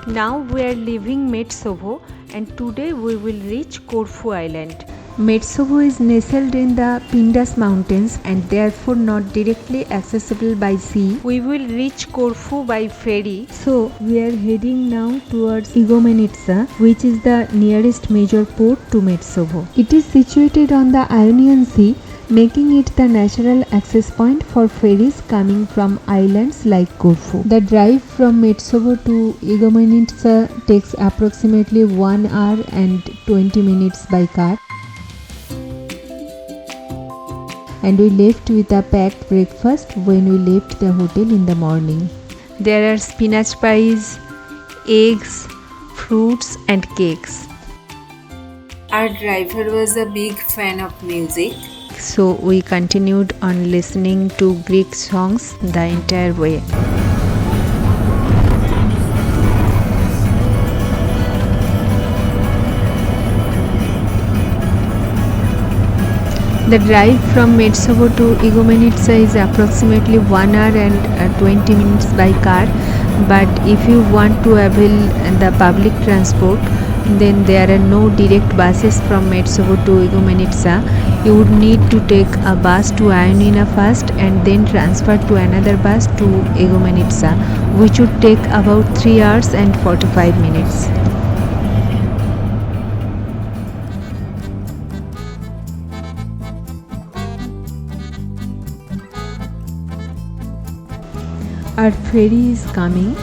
Now we are leaving Metsovo and today we will reach Corfu Island. Metsovo is nestled in the Pindus Mountains and therefore not directly accessible by sea. We will reach Corfu by ferry. So we are heading now towards Igoumenitsa, which is the nearest major port to Metsovo. It is situated on the Ionian Sea, making it the natural access point for ferries coming from islands like Corfu. The drive from Metsovo to Igoumenitsa takes approximately 1 hour and 20 minutes by car. And we left with a packed breakfast when we left the hotel in the morning. There are spinach pies, eggs, fruits and cakes. Our driver was a big fan of music. So we continued on listening to Greek songs the entire way. The drive from Metsovo to Igoumenitsa is approximately 1 hour and 20 minutes by car, but if you want to avail the public transport, then there are no direct buses from Metsovo to Igoumenitsa. You would need to take a bus to Ioannina first and then transfer to another bus to Igoumenitsa, which would take about 3 hours and 45 minutes. Our ferry is coming.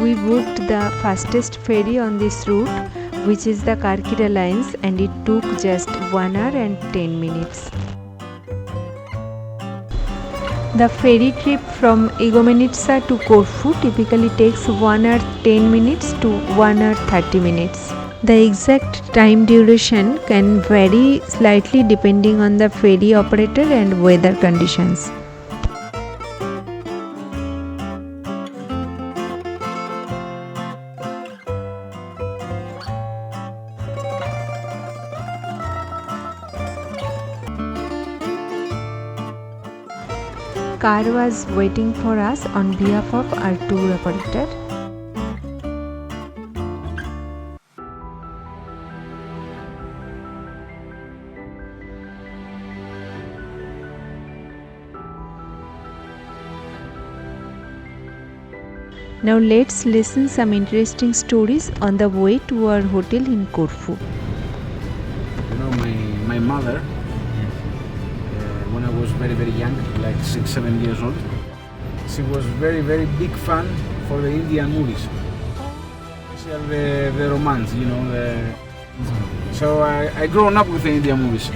We booked the fastest ferry on this route, which is the Karkira Lines, and it took just 1 hour and 10 minutes. The ferry trip from Igoumenitsa to Corfu typically takes 1 hour 10 minutes to 1 hour 30 minutes. The exact time duration can vary slightly depending on the ferry operator and weather conditions. Car was waiting for us on behalf of our tour operator. Now let's listen some interesting stories on the way to our hotel in Corfu. You know, my mother, when I was very young, like 6-7 years old, she was very big fan for the Indian movies, especially the romance, you know. So I grown up with the Indian movies.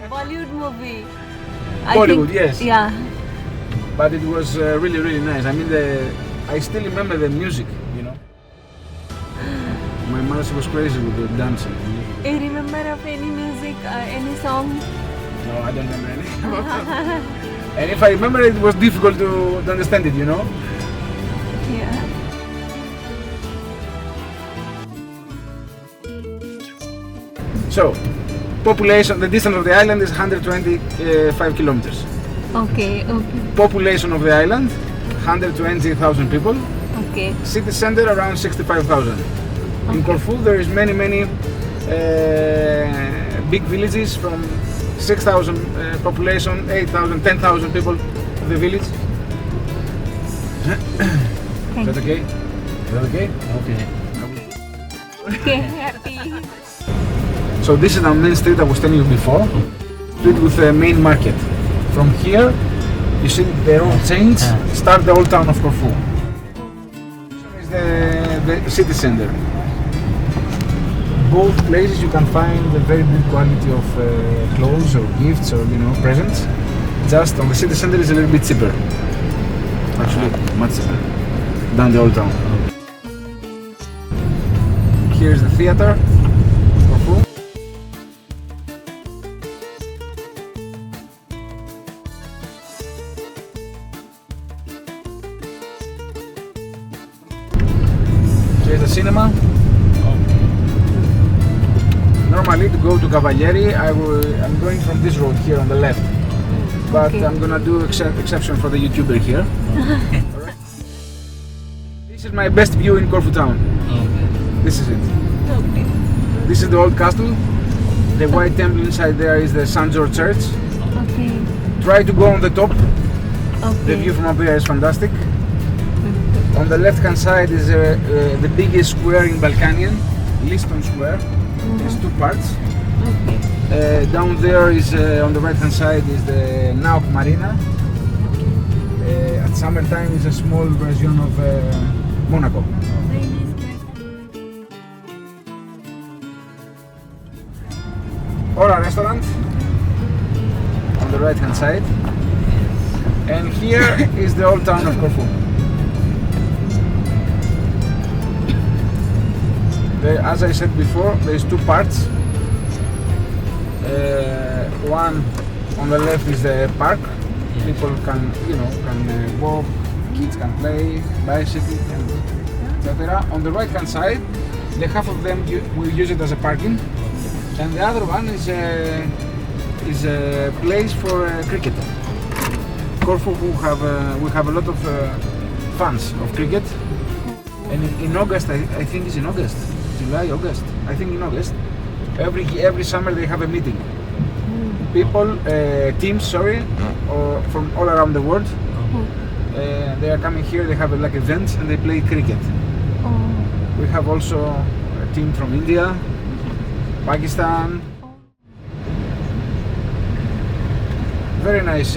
Bollywood movie. Bollywood, yes. Yeah. But it was really nice. I mean, I still remember the music, you know. My mother, she was crazy with the dancing. Do you remember of any music, any song? No, I don't remember anything about that. And if I remember, it was difficult to understand it, you know. Yeah. So, population, the distance of the island is 125 kilometers. Okay. Population of the island, 120,000 people. Okay. City center, around 65,000. In Corfu, there is many big villages from 6,000 population, 8,000, 10,000 people of the village. Is that okay? Is that okay? Okay. Okay, happy. So this is the main street I was telling you before. Street with the main market. From here, you see the road change, start the old town of Corfu. This is the city center. Both places you can find a very good quality of clothes or gifts or presents. Just on the city center is a little bit cheaper. Actually, much cheaper than the old town. Here's the theater, Corfu. Here's the cinema. Normally to go to Cavalieri, I'm going from this road here on the left. But Okay. I'm gonna do exception for the YouTuber here. Alright. This is my best view in Corfu town. This is it. This is the old castle. The white temple inside there is the St. George Church. Okay. Try to go on the top. The Okay. view from up there is fantastic. On the left hand side is the biggest square in Balkanian, Liston Square. There's two parts. Okay. Down there is on the right hand side is the Nauk Marina. At summertime is a small version of Monaco. Or a restaurant on the right hand side. And here is the old town of Corfu. As I said before, there is two parts. One on the left is the park. People can, walk, kids can play, bicycle, etc. On the right hand side, the half of them will use it as a parking, and the other one is a place for cricket. Corfu we have a lot of fans of cricket, and in August, I think it's in August, July, August. I think in August, every summer they have a meeting. People, teams, or from all around the world. They are coming here. They have like events and they play cricket. We have also a team from India, Pakistan. Very nice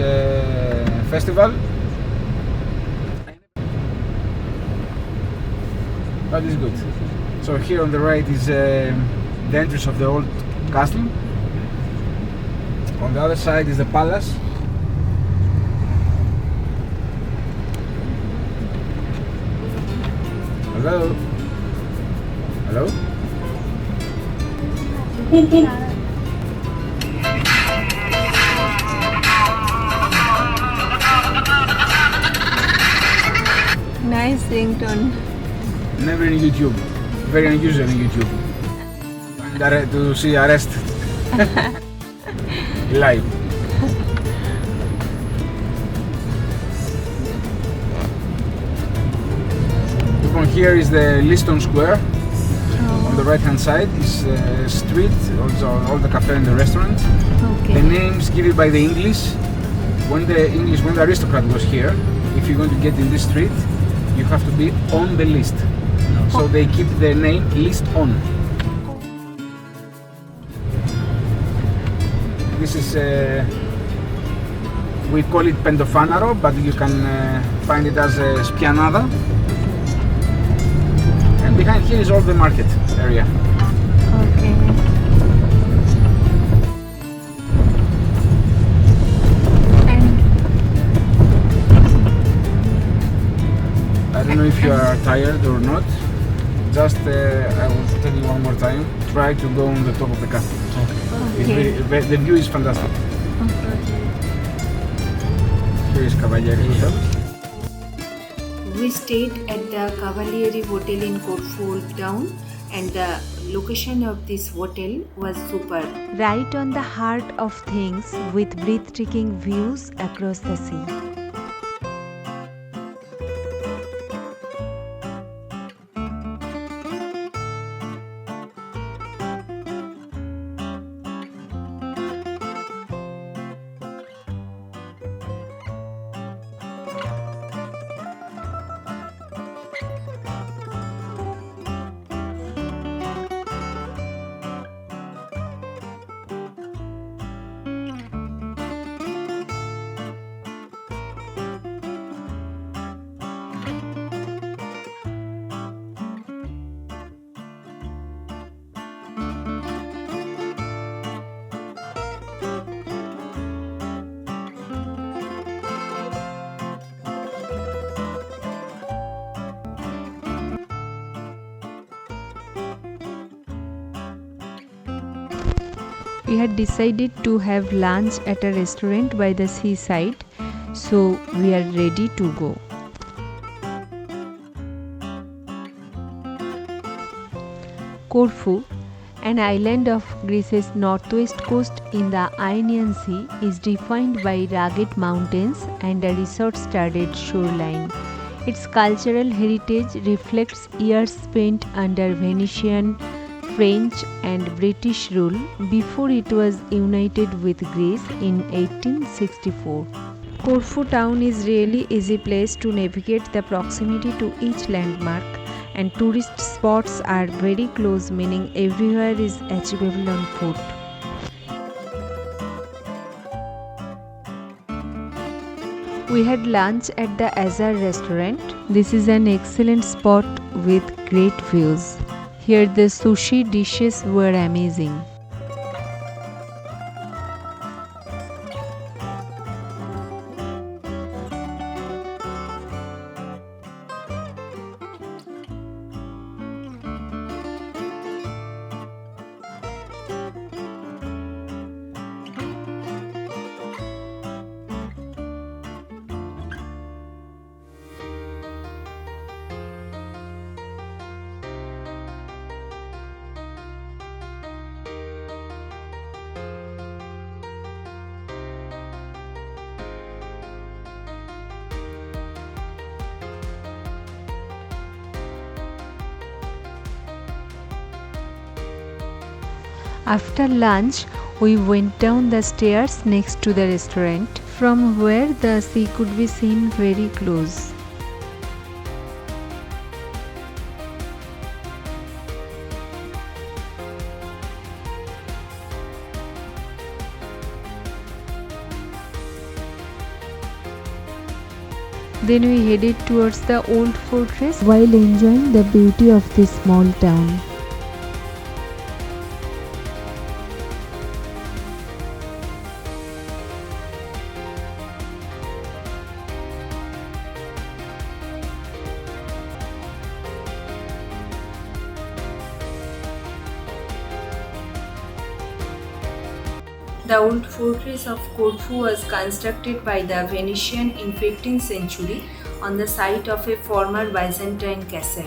festival. That is good. So here on the right is the entrance of the old castle. On the other side is the palace. Hello? Hello? Nice ringtone. Never in YouTube. Very unusual in YouTube. And to see arrest live. Look on here is the Liston Square. On the right hand side is a street, also all the cafe and the restaurant. Okay. The names given by the English. When the aristocrat was here, if you're going to get in this street, you have to be on the list. So they keep the name list on. This is, we call it Pentofanaro, but you can find it as Spianada. And behind here is all the market area. Okay. I don't know if you are tired or not. Just, I will tell you one more time, try to go on the top of the castle. Okay. The view is fantastic. Here is Cavalieri Hotel. We stayed at the Cavalieri Hotel in Corfu Old Town, and the location of this hotel was super. Right on the heart of things with breathtaking views across the sea. We had decided to have lunch at a restaurant by the seaside, so we are ready to go. Corfu, an island of Greece's northwest coast in the Ionian Sea, is defined by rugged mountains and a resort-studded shoreline. Its cultural heritage reflects years spent under Venetian, French and British rule before it was united with Greece in 1864. Corfu town is really easy place to navigate the proximity to each landmark, and tourist spots are very close, meaning everywhere is achievable on foot. We had lunch at the Azar restaurant. This is an excellent spot with great views. Here the sushi dishes were amazing. After lunch, we went down the stairs next to the restaurant, from where the sea could be seen very close. Then we headed towards the old fortress while enjoying the beauty of this small town. The old fortress of Corfu was constructed by the Venetians in 15th century on the site of a former Byzantine castle.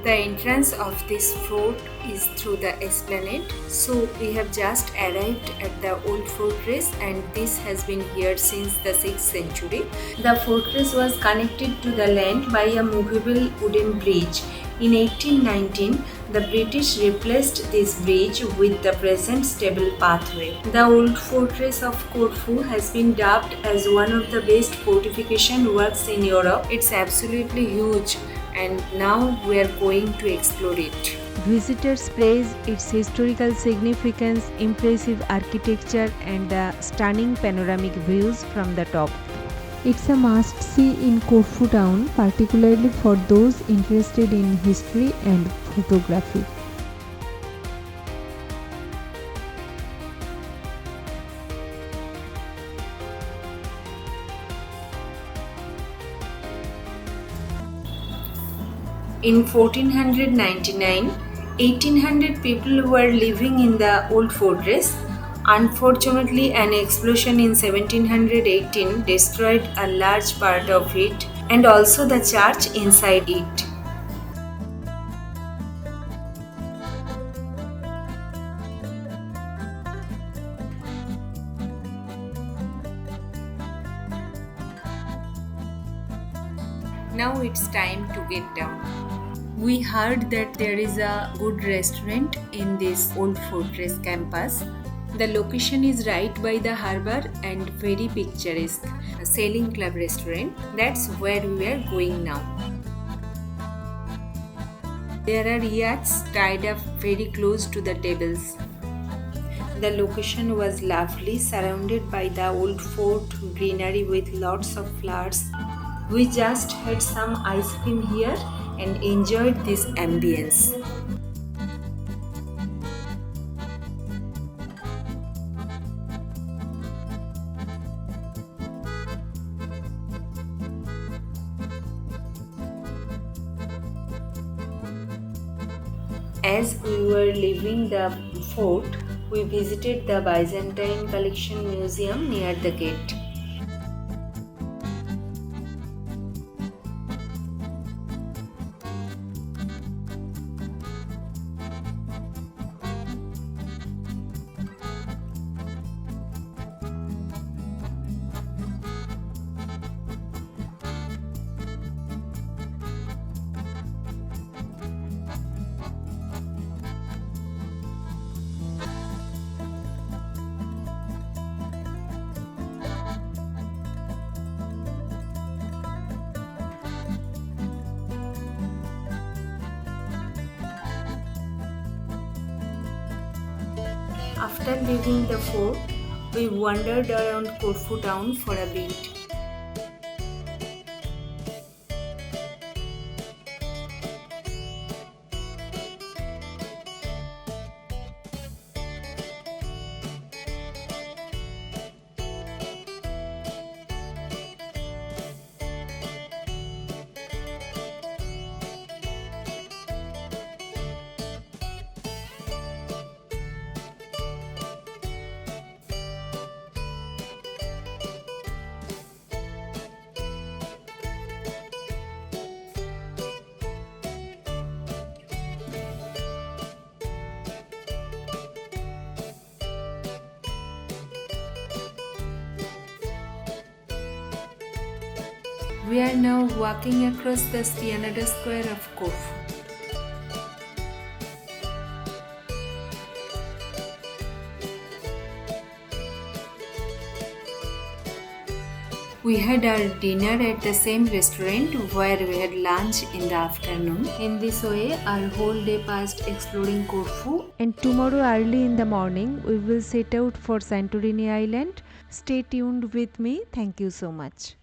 The entrance of this fort is through the esplanade, so we have just arrived at the old fortress, and this has been here since the 6th century. The fortress was connected to the land by a movable wooden bridge. In 1819, the British replaced this bridge with the present stable pathway. The old fortress of Corfu has been dubbed as one of the best fortification works in Europe. It's absolutely huge, and now we are going to explore it. Visitors praise its historical significance, impressive architecture, and the stunning panoramic views from the top. It's a must-see in Corfu town, particularly for those interested in history and photography. In 1499, 1800 people were living in the old fortress. Unfortunately, an explosion in 1718 destroyed a large part of it and also the church inside it. Now it's time to get down. We heard that there is a good restaurant in this old fortress campus. The location is right by the harbor and very picturesque. A sailing club restaurant. That's where we are going now. There are yachts tied up very close to the tables. The location was lovely, surrounded by the old fort, greenery with lots of flowers. We just had some ice cream here and enjoyed this ambience. As we were leaving the fort, we visited the Byzantine Collection Museum near the gate. After leaving the fort, we wandered around Corfu town for a bit. We are now walking across the Spianada Square of Corfu. We had our dinner at the same restaurant where we had lunch in the afternoon. In this way, our whole day passed exploring Corfu. And tomorrow early in the morning, we will set out for Santorini Island. Stay tuned with me. Thank you so much.